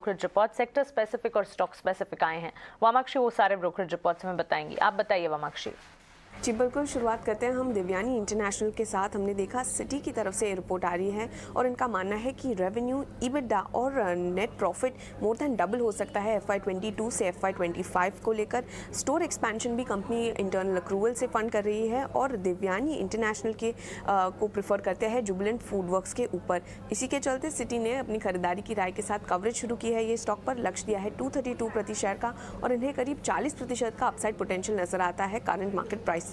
Brokerage report sector specific और stock specific आए हैं। वामाक्षी वो सारे ब्रोकरेज रिपोर्ट्स हमें बताएंगी। आप बताइए वामाक्षी। जी बिल्कुल, शुरुआत करते हैं हम दिव्यानी इंटरनेशनल के साथ। हमने देखा सिटी की तरफ से रिपोर्ट आ रही है और इनका मानना है कि रेवेन्यू, EBITDA और net profit more than double हो सकता है FY22 से FY25 को लेकर। स्टोर एक्सपेंशन भी कंपनी इंटरनल अक्रूवल से फंड कर रही है और दिव्यानी इंटरनेशनल के को प्रेफर करते हैं जुबिलेंट फूडवर्क्स के ऊपर। इसी के चलते सिटी ने अपनी खरीदारी की राय के साथ कवरेज शुरू की है। ये स्टॉक पर लक्ष्य दिया है 232 प्रति शेयर का और इन्हें करीब 40% का अपसाइड पोटेंशियल नजर आता है करंट मार्केट प्राइस से।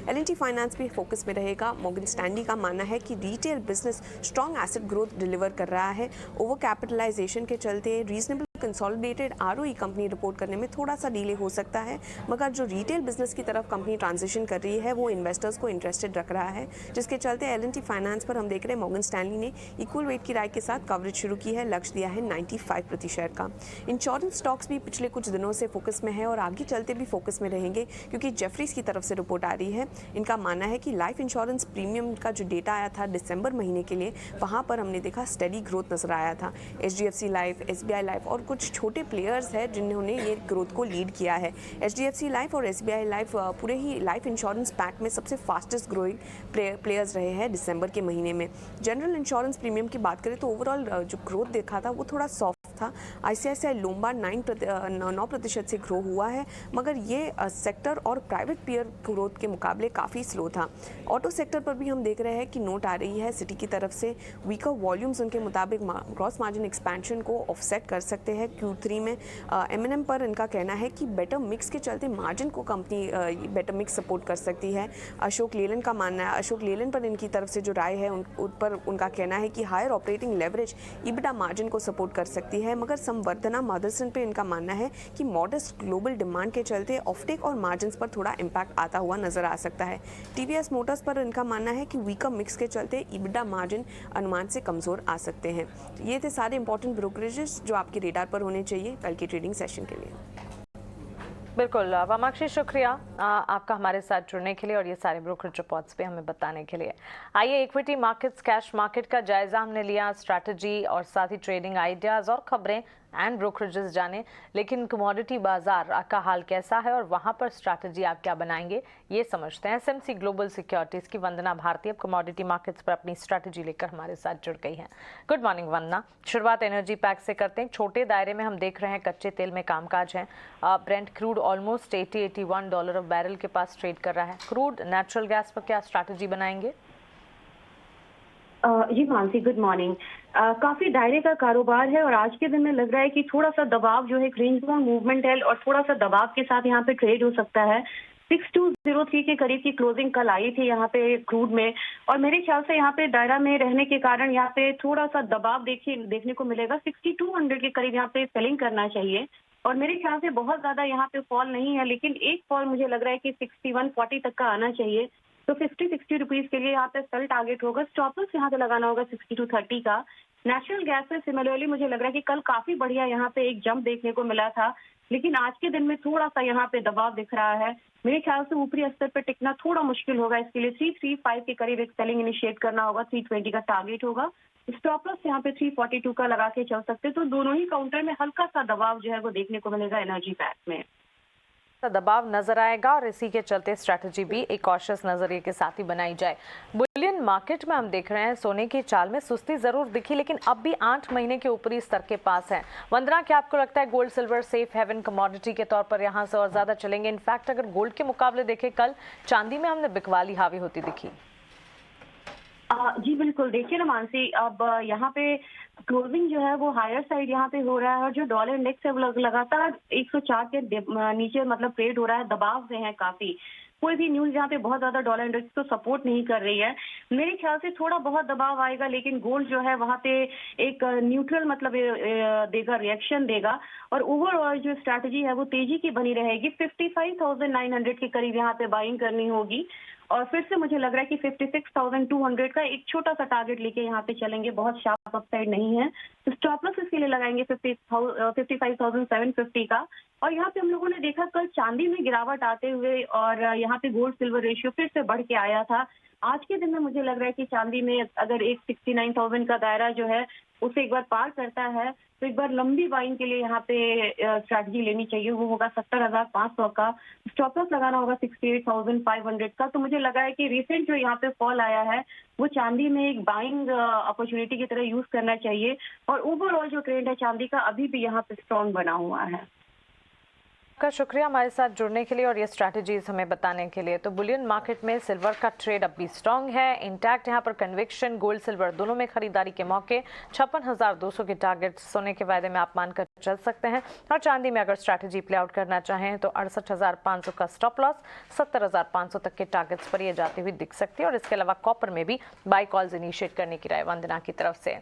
L&T फाइनेंस भी फोकस में रहेगा। मॉर्गन स्टैनली का मानना है कि retail business strong asset growth deliver कर रहा है। ओवर कैपिटलाइजेशन के चलते reasonable consolidated ROE company report करने में थोड़ा सा डिले हो सकता है, मगर जो रिटेल बिजनेस की तरफ कंपनी ट्रांजिशन कर रही है वो इन्वेस्टर्स को इंटरेस्टेड रख रहा है, जिसके चलते L&T फाइनेंस पर हम देख रहे हैं मॉर्गन स्टैनली ने इक्वल वेट की राय के साथ कवरेज शुरू की है। लक्ष्य दिया है 95 प्रति शेयर का। इंश्योरेंस स्टॉक्स भी पिछले कुछ दिनों से फोकस में है और आगे चलते भी फोकस में रहेंगे, क्योंकि जेफरीज की तरफ से रिपोर्ट आ रही है। इनका मानना है कि लाइफ इंश्योरेंस प्रीमियम का जो डेटा आया था दिसंबर महीने के लिए, वहाँ पर हमने देखा स्टेडी ग्रोथ नजर आया था। HDFC लाइफ, SBI लाइफ और कुछ छोटे प्लेयर्स हैं जिन्होंने ये ग्रोथ को लीड किया है। HDFC लाइफ और SBI लाइफ पूरे ही लाइफ इंश्योरेंस पैक में सबसे फास्टेस्ट ग्रोइंग प्लेयर्स रहे हैं दिसंबर के महीने में। जनरल इंश्योरेंस प्रीमियम की बात करें तो ओवरऑल जो ग्रोथ देखा था वो थोड़ा सॉफ्ट था। ICICI लोम्बार्ड 9% से ग्रो हुआ है, मगर ये सेक्टर और प्राइवेट पीयर ग्रोथ के मुकाबले काफ़ी स्लो था। ऑटो सेक्टर पर भी हम देख रहे हैं कि नोट आ रही है सिटी की तरफ से। वीकर वॉल्यूम्स उनके मुताबिक ग्रॉस मार्जिन एक्सपेंशन को ऑफसेट कर सकते हैं Q3 में। M&M पर इनका कहना है कि बेटर मिक्स के चलते मार्जिन को कंपनी बेटर मिक्स सपोर्ट कर सकती है। अशोक लेलन का मानना है, अशोक लेलन पर इनकी तरफ से जो राय है उन पर उनका कहना है कि higher operating leverage EBITDA margin को सपोर्ट कर सकती है, मगर संवर्धना मदरसन पे इनका मानना है कि मॉडेस्ट ग्लोबल डिमांड के चलते ऑफटेक और मार्जिन्स पर थोड़ा इम्पैक्ट आता हुआ नजर आ सकता है। TVS मोटर्स पर इनका मानना है कि वीकर मिक्स के चलते EBITDA मार्जिन अनुमान से कमजोर आ सकते हैं। ये थे सारे इंपॉर्टेंट ब्रोकरेजेस जो आपके रेडार पर होने चाहिए कल के ट्रेडिंग सेशन के लिए। बिल्कुल वामाक्षी, शुक्रिया आपका हमारे साथ जुड़ने के लिए और ये सारे ब्रोकरेज रिपोर्ट्स पे हमें बताने के लिए। आइए इक्विटी मार्केट्स, कैश मार्केट का जायजा हमने लिया, स्ट्रैटेजी और साथ ही ट्रेडिंग आइडियाज और खबरें एंड ब्रोकरेजेस जाने, लेकिन कमोडिटी बाजार का हाल कैसा है और वहां पर स्ट्रैटेजी आप क्या बनाएंगे ये समझते हैं। SMC ग्लोबल सिक्योरिटीज की वंदना भारती अब कमोडिटी मार्केट्स पर अपनी स्ट्रैटेजी लेकर हमारे साथ जुड़ गई हैं। गुड मॉर्निंग वंदना। शुरुआत एनर्जी पैक से करते हैं। छोटे दायरे में हम देख रहे हैं कच्चे तेल में कामकाज है। Brent crude almost $80-81 of barrel के पास ट्रेड कर रहा है। क्रूड नेचुरल गैस पर क्या स्ट्रैटेजी बनाएंगे? जी मानसी, गुड मॉर्निंग। काफी दायरे का कारोबार है और आज के दिन में लग रहा है कि थोड़ा सा दबाव जो है, रेंज बाउंड मूवमेंट है और थोड़ा सा दबाव के साथ यहाँ पे ट्रेड हो सकता है। 6203 के करीब की क्लोजिंग कल आई थी यहाँ पे क्रूड में, और मेरे ख्याल से यहाँ पे दायरा में रहने के कारण यहाँ पे थोड़ा सा दबाव देखने को मिलेगा। 6200 के करीब यहाँ पे सेलिंग करना चाहिए और मेरे ख्याल से बहुत ज्यादा यहाँ पे फॉल नहीं है, लेकिन एक फॉल मुझे लग रहा है कि 6140 तक का आना चाहिए। तो 50-60 रुपीज के लिए यहाँ पे सेल टारगेट होगा। स्टॉप लॉस यहाँ पे लगाना होगा 6230 का। नेचुरल गैस में सिमिलरली मुझे लग रहा है कि कल काफी बढ़िया यहाँ पे एक जंप देखने को मिला था, लेकिन आज के दिन में थोड़ा सा यहाँ पे दबाव दिख रहा है। मेरे ख्याल से ऊपरी स्तर पे टिकना थोड़ा मुश्किल होगा। इसके लिए 335 के करीब एक सेलिंग इनिशिएट करना होगा। 320 का टारगेट होगा। स्टॉप लॉस यहाँ पे 342 का लगा के चल सकते, तो दोनों ही काउंटर में हल्का सा दबाव जो है वो देखने को मिलेगा एनर्जी पैक में। दबाव नजर आएगा और इसी के चलते स्ट्रैटेजी भी एक कॉशियस नजरिए के साथ ही बनाई जाए। बुलियन मार्केट में हम देख रहे हैं सोने की चाल में सुस्ती जरूर दिखी, लेकिन अब भी 8 महीने के ऊपरी स्तर के पास है। वंदना, क्या आपको लगता है gold silver safe haven commodity के तौर पर यहाँ से और ज्यादा चलेंगे? इनफैक्ट अगर गोल्ड के मुकाबले देखें, कल चांदी में हमने बिकवाली हावी होती दिखी। जी बिल्कुल, देखिए ना मानसी, अब यहाँ पे क्लोजिंग जो है वो हायर साइड यहाँ पे हो रहा है और जो डॉलर इंडेक्स है वो लगातार 104 के नीचे मतलब ट्रेड हो रहा है। दबाव से है काफी। कोई भी न्यूज यहाँ पे बहुत ज्यादा डॉलर इंडेक्स को सपोर्ट नहीं कर रही है। मेरे ख्याल से थोड़ा बहुत दबाव आएगा, लेकिन गोल्ड जो है वहाँ पे एक न्यूट्रल मतलब देगा, रिएक्शन देगा और ओवरऑल जो स्ट्रैटेजी है वो तेजी की बनी रहेगी। 55,900 के करीब यहाँ पे बाइंग करनी होगी और फिर से मुझे लग रहा है कि 56,200 का एक छोटा सा टारगेट लेके यहाँ पे चलेंगे। बहुत शार्प अपसाइड नहीं है। तो स्टॉप लॉस इसके लिए लगाएंगे 55,750 का। और यहाँ पे हम लोगों ने देखा कल चांदी में गिरावट आते हुए और यहाँ पे गोल्ड सिल्वर रेशियो फिर से बढ़ के आया था। आज के दिन में मुझे लग रहा है कि चांदी में अगर एक 69,000 का दायरा जो है उसे एक बार पार करता है तो एक बार लंबी बाइंग के लिए यहाँ पे स्ट्रैटेजी लेनी चाहिए। वो होगा 70,500 का, स्टॉप लॉस लगाना होगा 68,500 का। तो मुझे लगा है कि रिसेंट जो यहाँ पे फॉल आया है वो चांदी में एक बाइंग अपॉर्चुनिटी की तरह यूज करना चाहिए। और ओवरऑल जो ट्रेंड है चांदी का अभी भी यहाँ पे स्ट्रॉन्ग बना हुआ है। का शुक्रिया हमारे साथ जुड़ने के लिए और ये स्ट्रैटेजीज हमें बताने के लिए। तो बुलियन मार्केट में सिल्वर का ट्रेड अब भी स्ट्रांग है, इंटैक्ट। यहाँ पर कन्विक्शन गोल्ड सिल्वर दोनों में खरीदारी के मौके 56,200 के टारगेट सोने के वायदे में आप मानकर चल सकते हैं। और चांदी में अगर स्ट्रैटेजी प्ले आउट करना चाहें तो 68,500 का स्टॉप लॉस, 70,500 तक के टारगेट्स पर ये जाती हुई दिख सकती है। और इसके अलावा कॉपर में भी बाई कॉल्स इनिशिएट करने की राय वंदना की तरफ से।